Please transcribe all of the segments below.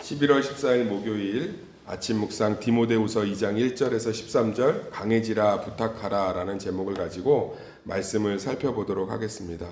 11월 14일 목요일 아침 묵상 디모데후서 2장 1절에서 13절 강해지라 부탁하라 라는 제목을 가지고 말씀을 살펴보도록 하겠습니다.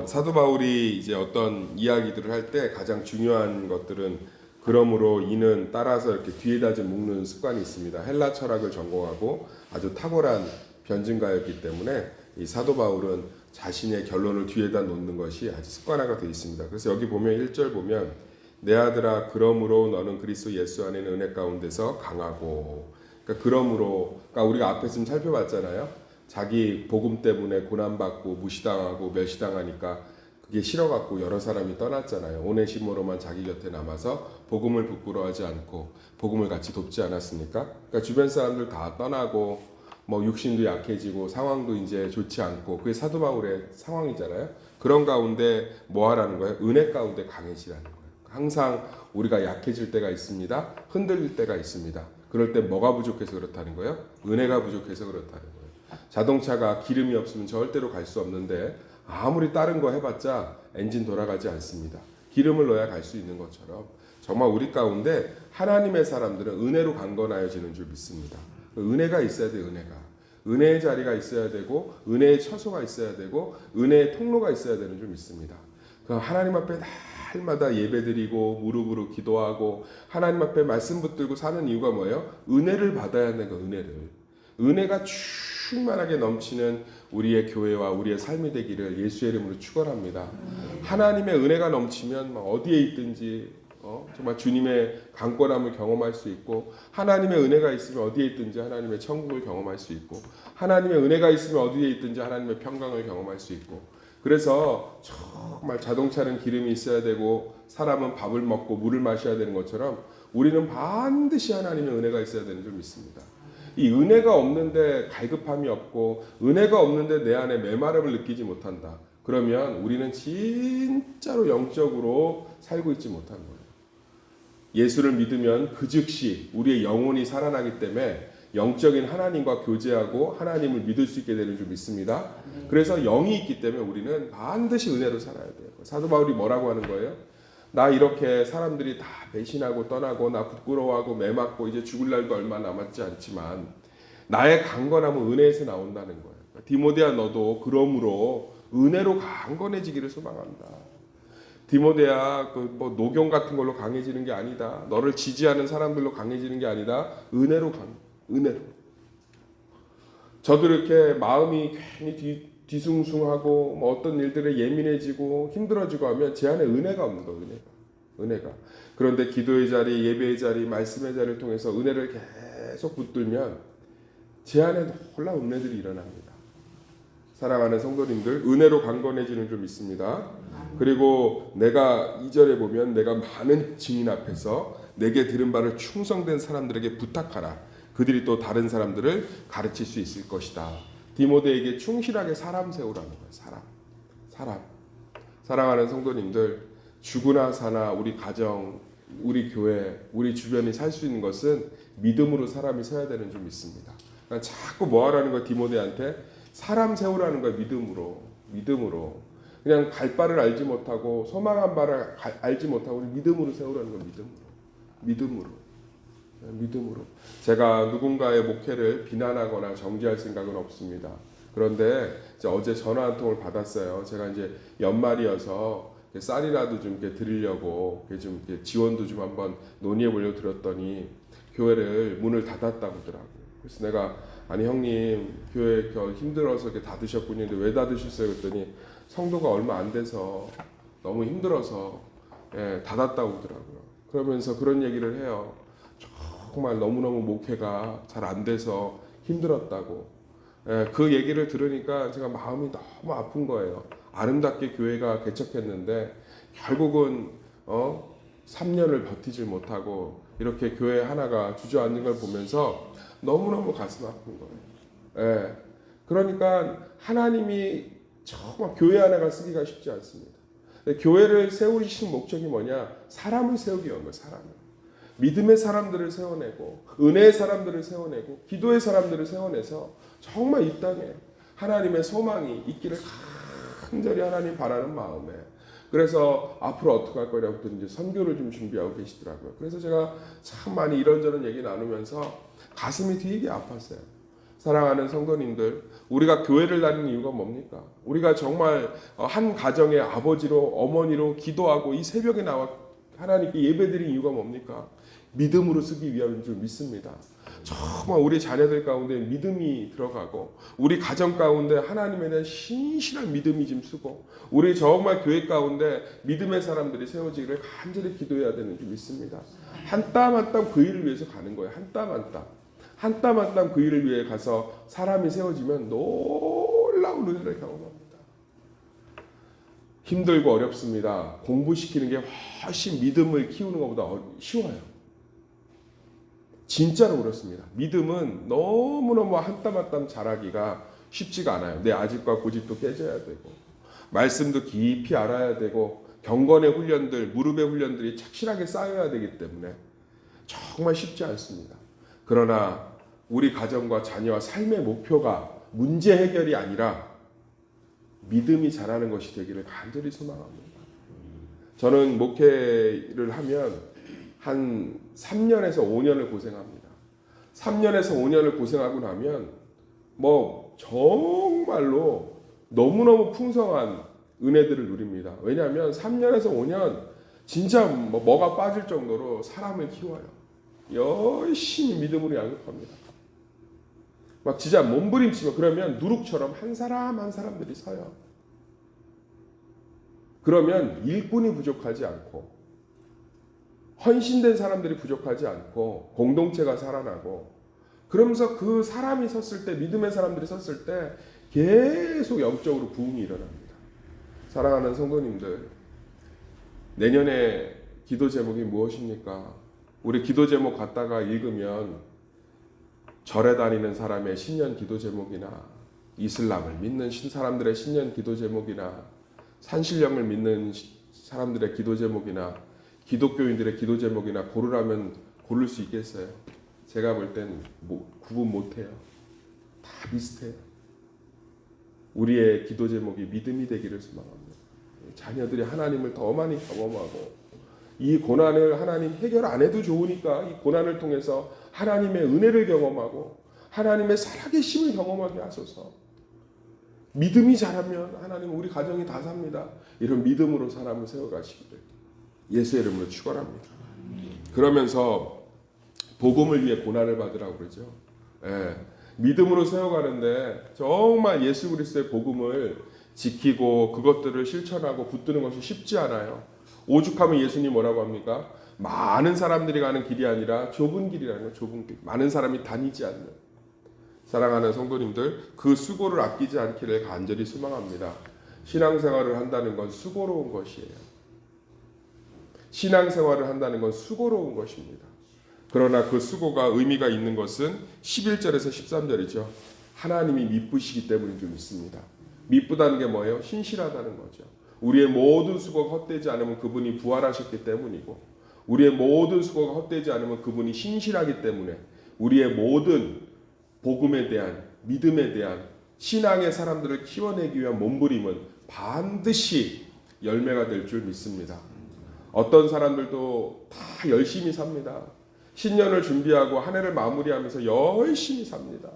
사도 바울이 이제 어떤 이야기들을 할 때 가장 중요한 것들은 그러므로 이는 따라서 이렇게 뒤에다 좀 묶는 습관이 있습니다. 헬라 철학을 전공하고 아주 탁월한 변증가였기 때문에 이 사도 바울은 자신의 결론을 뒤에다 놓는 것이 아주 습관화가 되어 있습니다. 그래서 여기 보면 1절 보면 내 아들아 그러므로 너는 그리스도 예수 안에는 은혜 가운데서 강하고, 그러니까 우리가 앞에서 좀 살펴봤잖아요. 자기 복음 때문에 고난받고 무시당하고 멸시당하니까 그게 싫어갖고 여러 사람이 떠났잖아요. 오네시모로만 자기 곁에 남아서 복음을 부끄러워하지 않고 복음을 같이 돕지 않았습니까? 그러니까 주변 사람들 다 떠나고 뭐 육신도 약해지고 상황도 이제 좋지 않고 그게 사도 바울의 상황이잖아요. 그런 가운데 뭐 하라는 거예요? 은혜 가운데 강해지라는 거예요. 항상 우리가 약해질 때가 있습니다. 흔들릴 때가 있습니다. 그럴 때 뭐가 부족해서 그렇다는 거예요? 은혜가 부족해서 그렇다는 거예요. 자동차가 기름이 없으면 절대로 갈 수 없는데 아무리 다른 거 해봤자 엔진 돌아가지 않습니다. 기름을 넣어야 갈 수 있는 것처럼 정말 우리 가운데 하나님의 사람들은 은혜로 강건하여지는 줄 믿습니다. 은혜가 있어야 돼요. 은혜의 자리가 있어야 되고 은혜의 처소가 있어야 되고 은혜의 통로가 있어야 되는 줄 믿습니다. 하나님 앞에 날마다 예배드리고 무릎으로 기도하고 하나님 앞에 말씀 붙들고 사는 이유가 뭐예요? 은혜를 받아야 하는 거. 은혜가 충만하게 넘치는 우리의 교회와 우리의 삶이 되기를 예수의 이름으로 축원합니다. 하나님의 은혜가 넘치면 어디에 있든지 정말 주님의 강권함을 경험할 수 있고, 하나님의 은혜가 있으면 어디에 있든지 하나님의 천국을 경험할 수 있고, 하나님의 은혜가 있으면 어디에 있든지 하나님의 평강을 경험할 수 있고, 그래서 정말 자동차는 기름이 있어야 되고 사람은 밥을 먹고 물을 마셔야 되는 것처럼 우리는 반드시 하나님의 은혜가 있어야 되는 줄 믿습니다. 이 은혜가 없는데 갈급함이 없고 은혜가 없는데 내 안에 메마름을 느끼지 못한다. 그러면 우리는 진짜로 영적으로 살고 있지 못한 거예요. 예수를 믿으면 그 즉시 우리의 영혼이 살아나기 때문에 영적인 하나님과 교제하고 하나님을 믿을 수 있게 되는 줄 믿습니다. 그래서 영이 있기 때문에 우리는 반드시 은혜로 살아야 돼요. 사도 바울이 뭐라고 하는 거예요? 나 이렇게 사람들이 다 배신하고 떠나고 나 부끄러워하고 매맞고 이제 죽을 날도 얼마 남았지 않지만 나의 강건함은 은혜에서 나온다는 거예요. 디모데야 너도 그러므로 은혜로 강건해지기를 소망한다. 디모데야 뭐 노경 같은 걸로 강해지는 게 아니다. 너를 지지하는 사람들로 강해지는 게 아니다. 은혜로. 저도 이렇게 마음이 괜히 뒤숭숭하고 뭐 어떤 일들에 예민해지고 힘들어지고 하면 제 안에 은혜가 없는 거예요. 은혜가. 그런데 기도의 자리, 예배의 자리, 말씀의 자리를 통해서 은혜를 계속 붙들면 제 안에 놀라운 은혜들이 일어납니다. 사랑하는 성도님들, 은혜로 강건해지는 줄 믿습니다. 그리고 내가 2절에 보면 내가 많은 증인 앞에서 내게 들은 바를 충성된 사람들에게 부탁하라. 그들이 또 다른 사람들을 가르칠 수 있을 것이다. 디모데에게 충실하게 사람 세우라는 거예요. 사람. 사랑하는 성도님들, 죽으나 사나 우리 가정, 우리 교회, 우리 주변이 살 수 있는 것은 믿음으로 사람이 서야 되는 줄 믿습니다. 그러니까 자꾸 뭐 하라는 거예요? 디모데한테 사람 세우라는 거예요. 믿음으로. 그냥 갈 바를 알지 못하고 소망한 바를 알지 못하고 우리 믿음으로 세우라는 거예요. 믿음으로. 제가 누군가의 목회를 비난하거나 정죄할 생각은 없습니다. 그런데 이제 어제 전화 한 통을 받았어요. 제가 이제 연말이어서 쌀이라도 좀 이렇게 드리려고 좀 이렇게 지원도 좀 한번 논의해 보려고 드렸더니 교회를 문을 닫았다고 하더라고요. 그래서 내가 아니 형님 교회 힘들어서 이렇게 닫으셨군요. 근데 왜 닫으셨어요? 그랬더니 성도가 얼마 안 돼서 너무 힘들어서 닫았다고 하더라고요. 그러면서 그런 얘기를 해요. 정말 너무너무 목회가 잘 안 돼서 힘들었다고. 그 얘기를 들으니까 제가 마음이 너무 아픈 거예요. 아름답게 교회가 개척했는데 결국은 3년을 버티질 못하고 이렇게 교회 하나가 주저앉는 걸 보면서 너무너무 가슴 아픈 거예요. 그러니까 하나님이 정말 교회 하나가 쓰기가 쉽지 않습니다. 교회를 세우신 목적이 뭐냐? 사람을 세우기 위한 거예요. 사람을. 믿음의 사람들을 세워내고 은혜의 사람들을 세워내고 기도의 사람들을 세워내서 정말 이 땅에 하나님의 소망이 있기를 간절히 하나님 바라는 마음에 그래서 앞으로 어떻게 할 거냐고 했더니 이제 선교를 좀 준비하고 계시더라고요. 그래서 제가 참 많이 이런저런 얘기 나누면서 가슴이 되게 아팠어요. 사랑하는 성도님들, 우리가 교회를 다니는 이유가 뭡니까? 우리가 정말 한 가정의 아버지로 어머니로 기도하고 이 새벽에 나와 하나님께 예배드린 이유가 뭡니까? 믿음으로 쓰기 위함인 줄 믿습니다. 정말 우리 자녀들 가운데 믿음이 들어가고 우리 가정 가운데 하나님에 대한 신실한 믿음이 좀 쓰고 우리 정말 교회 가운데 믿음의 사람들이 세워지기를 간절히 기도해야 되는 줄 믿습니다. 한 땀 한 땀 그 일을 위해서 가는 거예요. 한 땀 한 땀. 한 땀 한 땀 그 일을 위해 가서 사람이 세워지면 놀라운 은혜를 경험합니다. 힘들고 어렵습니다. 공부시키는 게 훨씬 믿음을 키우는 것보다 쉬워요. 진짜로 그렇습니다. 믿음은 너무너무 한 땀 한 땀 자라기가 쉽지가 않아요. 내 아집과 고집도 깨져야 되고 말씀도 깊이 알아야 되고 경건의 훈련들, 무릎의 훈련들이 착실하게 쌓여야 되기 때문에 정말 쉽지 않습니다. 그러나 우리 가정과 자녀와 삶의 목표가 문제 해결이 아니라 믿음이 자라는 것이 되기를 간절히 소망합니다. 저는 목회를 하면 한 3년에서 5년을 고생합니다. 3년에서 5년을 고생하고 나면 뭐 정말로 너무너무 풍성한 은혜들을 누립니다. 왜냐하면 3년에서 5년 진짜 뭐가 빠질 정도로 사람을 키워요. 열심히 믿음으로 양육합니다. 막 진짜 몸부림치면 그러면 누룩처럼 한 사람 한 사람들이 서요. 그러면 일꾼이 부족하지 않고 헌신된 사람들이 부족하지 않고 공동체가 살아나고 그러면서 그 사람이 섰을 때 믿음의 사람들이 섰을 때 계속 영적으로 부흥이 일어납니다. 사랑하는 성도님들, 내년에 기도 제목이 무엇입니까? 우리 기도 제목 갖다가 읽으면 절에 다니는 사람의 신년 기도 제목이나 이슬람을 믿는 사람들의 신년 기도 제목이나 산신령을 믿는 사람들의 기도 제목이나 기독교인들의 기도 제목이나 고르라면 고를 수 있겠어요? 제가 볼 땐 구분 못해요. 다 비슷해요. 우리의 기도 제목이 믿음이 되기를 소망합니다. 자녀들이 하나님을 더 많이 경험하고 이 고난을 하나님 해결 안 해도 좋으니까 이 고난을 통해서 하나님의 은혜를 경험하고 하나님의 살아계심을 경험하게 하소서. 믿음이 자라면 하나님 우리 가정이 다 삽니다. 이런 믿음으로 사람을 세워가시기를 예수의 이름으로 축원합니다. 그러면서 복음을 위해 고난을 받으라고 그러죠. 예, 믿음으로 세워가는데 정말 예수 그리스도의 복음을 지키고 그것들을 실천하고 붙드는 것이 쉽지 않아요. 오죽하면 예수님 뭐라고 합니까? 많은 사람들이 가는 길이 아니라 좁은 길이라는 거예요. 좁은 길. 많은 사람이 다니지 않는. 사랑하는 성도님들, 그 수고를 아끼지 않기를 간절히 소망합니다. 신앙생활을 한다는 건 수고로운 것이에요. 신앙생활을 한다는 건 수고로운 것입니다. 그러나 그 수고가 의미가 있는 것은 11절에서 13절이죠. 하나님이 미쁘시기 때문인 줄 믿습니다. 미쁘다는 게 뭐예요? 신실하다는 거죠. 우리의 모든 수고가 헛되지 않으면 그분이 부활하셨기 때문이고 우리의 모든 수고가 헛되지 않으면 그분이 신실하기 때문에 우리의 모든 복음에 대한 믿음에 대한 신앙의 사람들을 키워내기 위한 몸부림은 반드시 열매가 될 줄 믿습니다. 어떤 사람들도 다 열심히 삽니다. 신년을 준비하고 한 해를 마무리하면서 열심히 삽니다.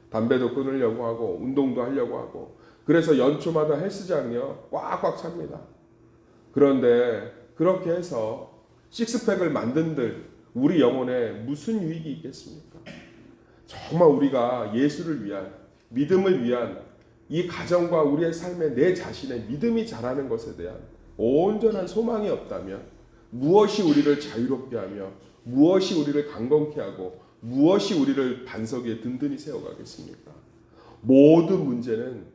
담배도 끊으려고 하고 운동도 하려고 하고 그래서 연초마다 헬스장이요 꽉꽉 찹니다. 그런데 그렇게 해서 식스팩을 만든들 우리 영혼에 무슨 유익이 있겠습니까? 정말 우리가 예수를 위한 믿음을 위한 이 가정과 우리의 삶에 내 자신의 믿음이 자라는 것에 대한 온전한 소망이 없다면 무엇이 우리를 자유롭게 하며 무엇이 우리를 강건케 하고 무엇이 우리를 반석 위에 든든히 세워가겠습니까? 모든 문제는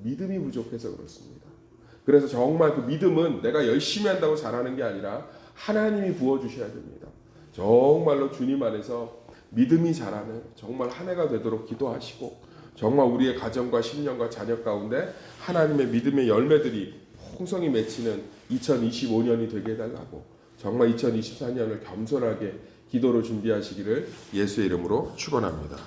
믿음이 부족해서 그렇습니다. 그래서 정말 그 믿음은 내가 열심히 한다고 잘하는 게 아니라 하나님이 부어주셔야 됩니다. 정말로 주님 안에서 믿음이 자라는 정말 한 해가 되도록 기도하시고 정말 우리의 가정과 신령과 자녀 가운데 하나님의 믿음의 열매들이 풍성히 맺히는 2025년이 되게 해달라고 정말 2024년을 겸손하게 기도로 준비하시기를 예수의 이름으로 축원합니다.